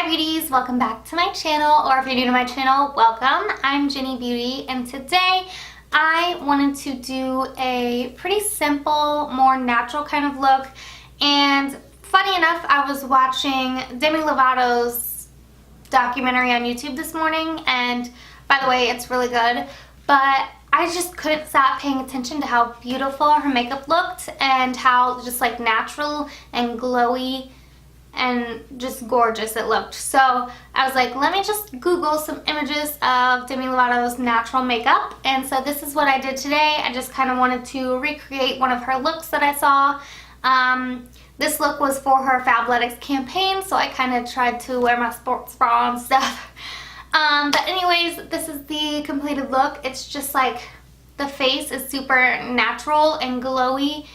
Hi beauties, welcome back to my channel, or if you're new to my channel, welcome. I'm Jennybeyouty, and today I wanted to do a pretty simple, more natural kind of look. And funny enough, I was watching Demi Lovato's documentary on YouTube this morning, and by the way, it's really good, but I just couldn't stop paying attention to how beautiful her makeup looked and how just like natural and glowy and just gorgeous it looked. So I was like, let me just Google some images of Demi Lovato's natural makeup, and so this is what I did today. I just kind of wanted to recreate one of her looks that I saw. This look was for her Fabletics campaign, so I kind of tried to wear my sports bra and stuff. But anyways, this is the completed look. It's just like the face is super natural and glowy,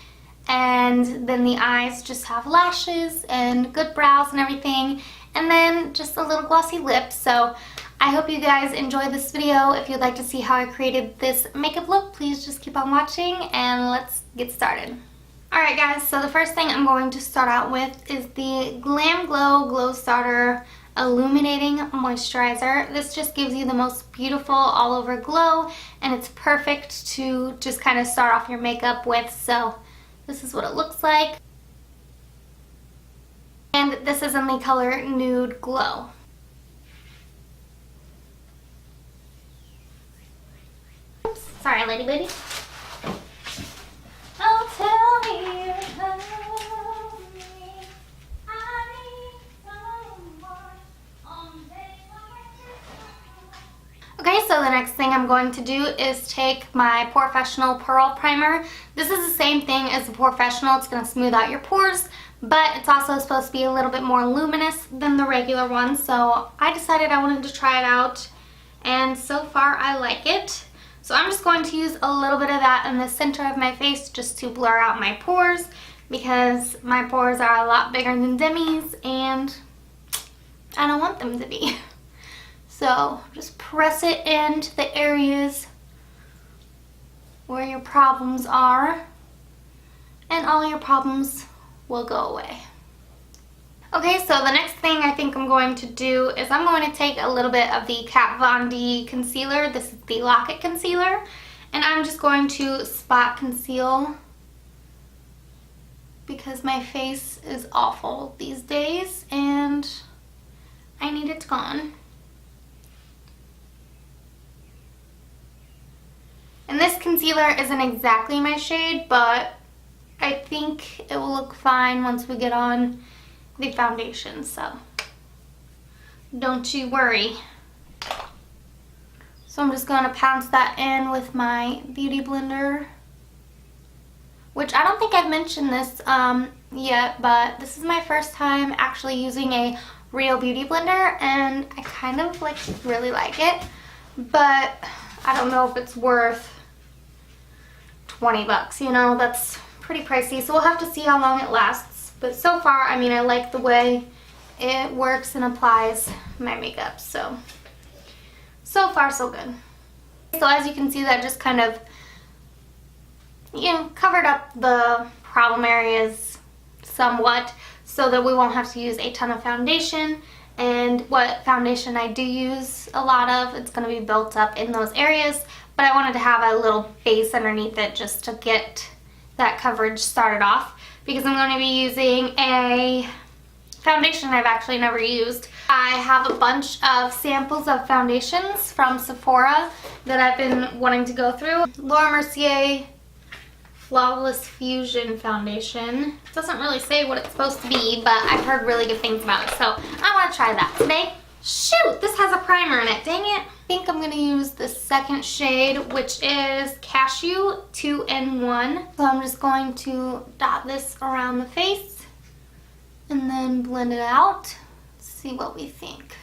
and then the eyes just have lashes and good brows and everything, and then just a little glossy lip. So I hope you guys enjoy this video. If you'd like to see how I created this makeup look, please just keep on watching and let's get started. Alright guys, so the first thing I'm going to start out with is the Glam Glow Glow Starter Illuminating Moisturizer. This just gives you the most beautiful all over glow, and it's perfect to just kind of start off your makeup with. So this is what it looks like. And this is in the color Nude Glow. Oops, sorry lady baby. Oh, tell me you love me. I need someone on days like. Okay, so the next thing I'm going to do is take my Porefessional Pearl Primer. This is the same thing as the Porefessional. It's going to smooth out your pores, but it's also supposed to be a little bit more luminous than the regular one. So I decided I wanted to try it out, and so far I like it. So I'm just going to use a little bit of that in the center of my face just to blur out my pores, because my pores are a lot bigger than Demi's and I don't want them to be. So just press it into the areas where your problems are, and all your problems will go away. Okay, so the next thing I think I'm going to do is I'm going to take a little bit of the Kat Von D concealer. This is the Lock-It concealer, and I'm just going to spot conceal because my face is awful these days and I need it gone. And this concealer isn't exactly my shade, but I think it will look fine once we get on the foundation, so don't you worry. So I'm just going to pounce that in with my beauty blender, which I don't think I've mentioned this yet, but this is my first time actually using a real beauty blender, and I kind of like really like it, but I don't know if it's worth 20 bucks, you know, that's pretty pricey, so we'll have to see how long it lasts. But so far, I mean, I like the way it works and applies my makeup, so far so good. So as you can see, that just kind of, you know, covered up the problem areas somewhat so that we won't have to use a ton of foundation. And what foundation I do use a lot of, it's going to be built up in those areas, but I wanted to have a little base underneath it just to get that coverage started off, because I'm going to be using a foundation I've actually never used. I have a bunch of samples of foundations from Sephora that I've been wanting to go through. Laura Mercier Flawless Fusion Foundation. It doesn't really say what it's supposed to be, but I've heard really good things about it, so I want to try that today. Shoot, this has a primer in it, dang it. I think I'm going to use the second shade, which is Cashew 2-in-1. So I'm just going to dot this around the face and then blend it out. Let's see what we think.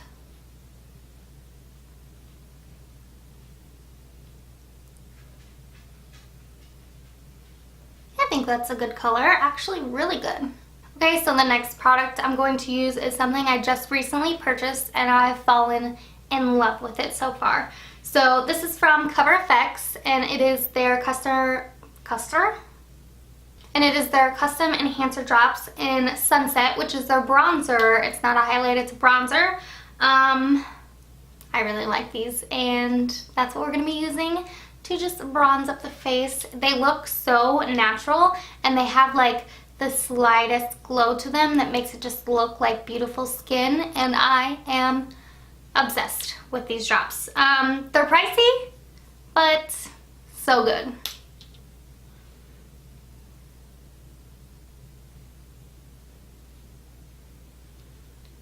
I think that's a good color, actually really good. Okay, so the next product I'm going to use is something I just recently purchased, and I've fallen in love with it so far. So this is from Cover FX, and it is their and it is their Custom Enhancer Drops in Sunset, which is their bronzer. It's not a highlight, it's a bronzer. I really like these, and that's what we're going to be using to just bronze up the face. They look so natural, and they have like the slightest glow to them that makes it just look like beautiful skin, and I am obsessed with these drops. They're pricey, but so good.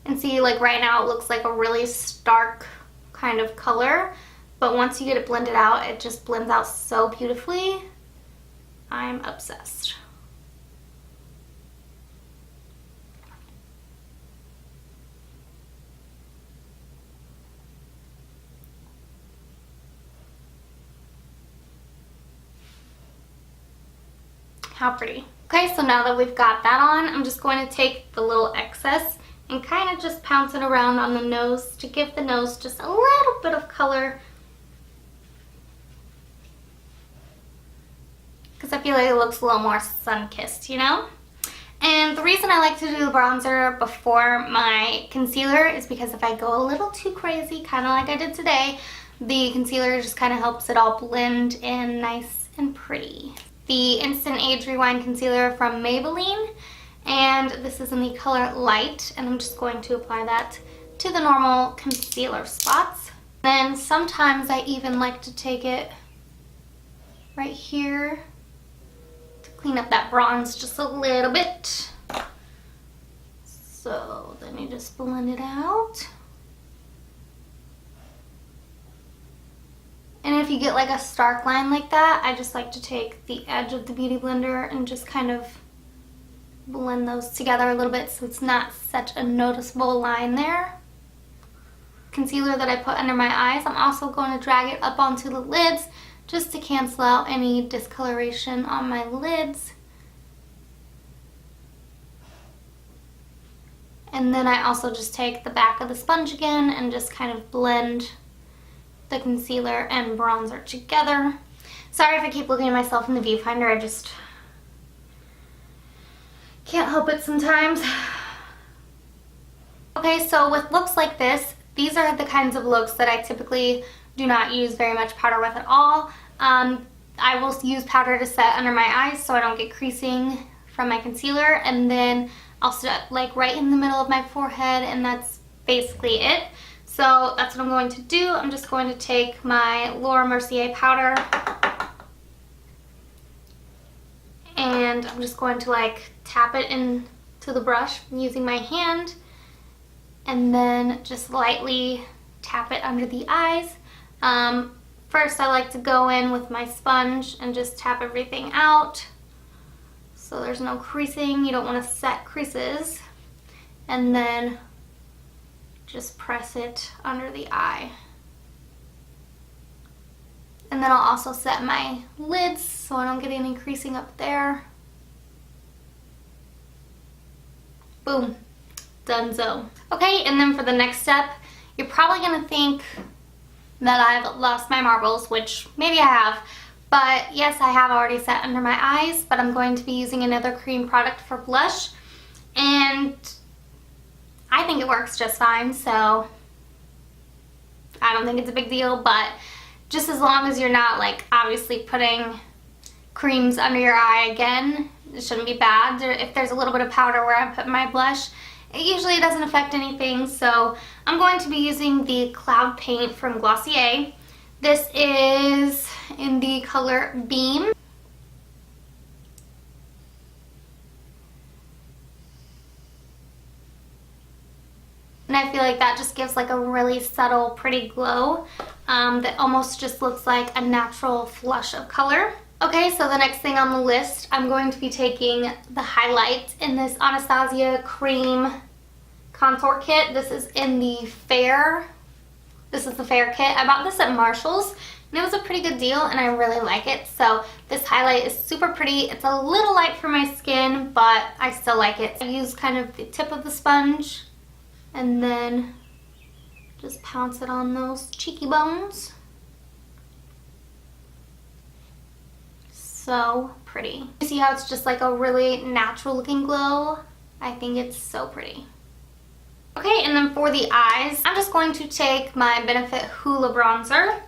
And see, like right now it looks like a really stark kind of color, but once you get it blended out, it just blends out so beautifully. I'm obsessed. How pretty. Okay, so now that we've got that on, I'm just going to take the little excess and kind of just pounce it around on the nose to give the nose just a little bit of color. Because I feel like it looks a little more sun-kissed, you know? And the reason I like to do the bronzer before my concealer is because if I go a little too crazy, kind of like I did today, the concealer just kind of helps it all blend in nice and pretty. The Instant Age Rewind Concealer from Maybelline, and this is in the color Light, and I'm just going to apply that to the normal concealer spots. Then sometimes I even like to take it right here to clean up that bronze just a little bit. So then you just blend it out. And if you get like a stark line like that, I just like to take the edge of the Beauty Blender and just kind of blend those together a little bit so it's not such a noticeable line there. Concealer that I put under my eyes, I'm also going to drag it up onto the lids just to cancel out any discoloration on my lids. And then I also just take the back of the sponge again and just kind of blend the concealer and bronzer together. Sorry if I keep looking at myself in the viewfinder, I just can't help it sometimes. Okay, so with looks like this, these are the kinds of looks that I typically do not use very much powder with at all. I will use powder to set under my eyes so I don't get creasing from my concealer, and then I'll set like right in the middle of my forehead, and that's basically it. So that's what I'm going to do. I'm just going to take my Laura Mercier powder, and I'm just going to like tap it into the brush using my hand, and then just lightly tap it under the eyes. First I like to go in with my sponge and just tap everything out so there's no creasing. You don't want to set creases. And then just press it under the eye. And then I'll also set my lids so I don't get any creasing up there. Boom. Donezo. Okay, and then for the next step, you're probably going to think that I've lost my marbles, which maybe I have. But yes, I have already set under my eyes, but I'm going to be using another cream product for blush. And I think it works just fine, so I don't think it's a big deal, but just as long as you're not like obviously putting creams under your eye again, it shouldn't be bad. If there's a little bit of powder where I put my blush, it usually doesn't affect anything. So I'm going to be using the Cloud Paint from Glossier. This is in the color Beam. And I feel like that just gives like a really subtle, pretty glow that almost just looks like a natural flush of color. Okay, so the next thing on the list, I'm going to be taking the highlight in this Anastasia Cream Contour Kit. This is in the Fair. This is the Fair kit. I bought this at Marshall's, and it was a pretty good deal, and I really like it. So this highlight is super pretty. It's a little light for my skin, but I still like it. I use kind of the tip of the sponge and then just pounce it on those cheeky bones. So pretty. You see how it's just like a really natural looking glow? I think it's so pretty. Okay, and then for the eyes, I'm just going to take my Benefit Hoola bronzer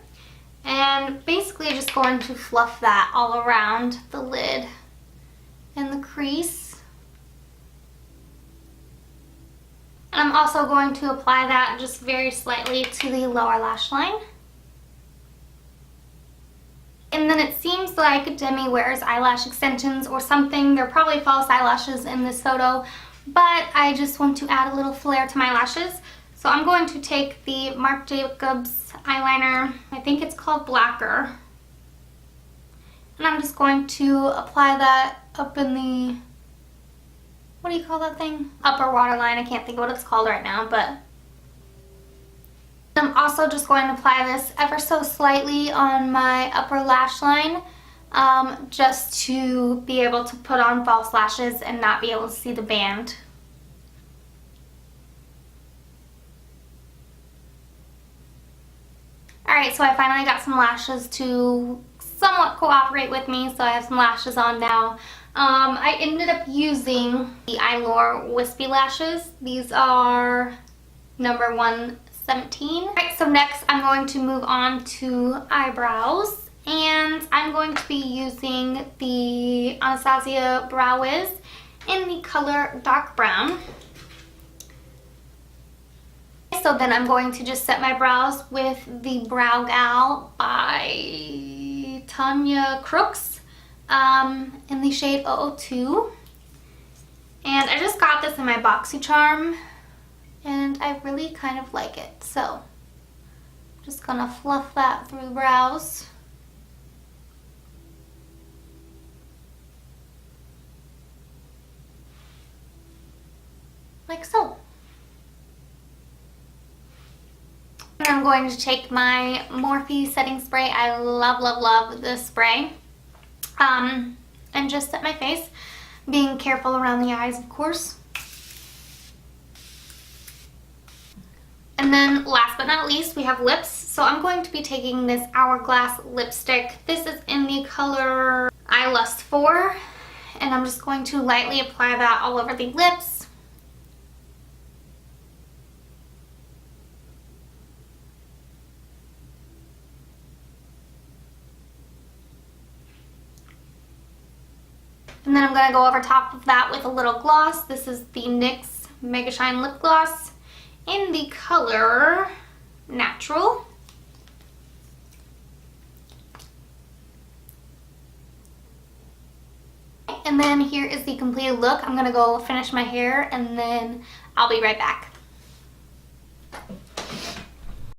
and basically just going to fluff that all around the lid and the crease. And I'm also going to apply that just very slightly to the lower lash line. And then it seems like Demi wears eyelash extensions or something. They're probably false eyelashes in this photo, but I just want to add a little flair to my lashes. So I'm going to take the Marc Jacobs eyeliner, I think it's called Blacker, and I'm just going to apply that up in the, what do you call that thing? Upper waterline. I can't think of what it's called right now, but I'm also just going to apply this ever so slightly on my upper lash line, just to be able to put on false lashes and not be able to see the band. Alright, so I finally got some lashes to somewhat cooperate with me, so I have some lashes on now. I ended up using the Eyelure Wispy lashes. These are number 117. Alright, so next I'm going to move on to eyebrows, and I'm going to be using the Anastasia Brow Wiz in the color Dark Brown. So then I'm going to just set my brows with the Brow Gal by Tanya Crooks in the shade 002. And I just got this in my boxycharm, and I really kind of like it. So I'm just gonna fluff that through the brows. Like so. And I'm going to take my Morphe setting spray. I love, love, love this spray. And just set my face, being careful around the eyes, of course. And then last but not least, we have lips. So I'm going to be taking this Hourglass lipstick. This is in the color I Lust For, and I'm just going to lightly apply that all over the lips. And then I'm going to go over top of that with a little gloss. This is the NYX Mega Shine Lip Gloss in the color Natural. And then here is the completed look. I'm going to go finish my hair and then I'll be right back.